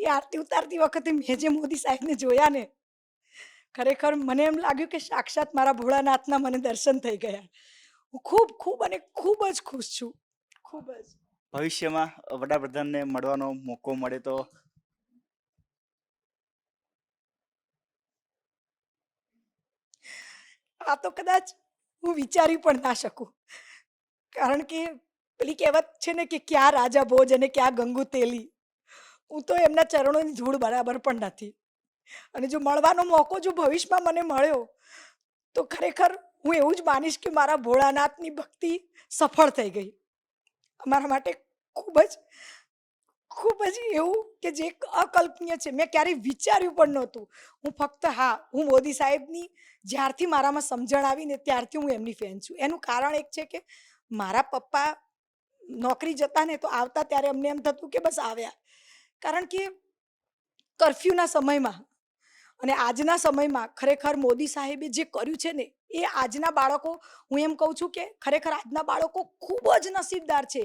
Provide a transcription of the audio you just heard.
એ આરતી ઉતારતી વખતે મેં જે મોદી સાહેબને જોયા ને, ખરેખર મને એમ લાગ્યું કે સાક્ષાત મારા ભોળાનાથના મને દર્શન થઈ ગયા. હું ખૂબ ખૂબ અને ખૂબ જ ખુશ છું, ખૂબ જ. ભવિષ્યમાં વડાપ્રધાનને મળવાનો મોકો મળે તો આ તો કદાચ હું વિચારી પણ ના શકું, કારણ કે પેલી કહેવત છે ને કે ક્યાં રાજા ભોજ અને ક્યાં ગંગુ તેલી. હું તો એમના ચરણોની ધૂળ બરાબર પણ નથી. અને જો મળવાનો મોકો જો ભવિષ્યમાં મને મળ્યો તો ખરેખર હું એવું જ માનીશ કે મારા ભોળાનાથની ભક્તિ સફળ થઈ ગઈ. અમારા માટે ખૂબ જ ખૂબ જ એવું કે જે અકલ્પનીય છે. મેં ક્યારેય વિચાર્યું પણ નહોતું. હું ફક્ત હા, હું મોદી સાહેબની જ્યારથી મારામાં સમજણ આવીને ત્યારથી હું એમની ફેન છું. એનું કારણ એક છે કે મારા પપ્પા નોકરી જતા ને તો આવતા ત્યારે અમને એમ થતું કે બસ આવ્યા. કારણ કે કર્ફ્યુના સમયમાં અને આજના સમયમાં ખરેખર મોદી સાહેબે જે કર્યું છે ને, એ આજના બાળકો, હું એમ કહું છું કે ખરેખર આજના બાળકો ખૂબ જ નસીબદાર છે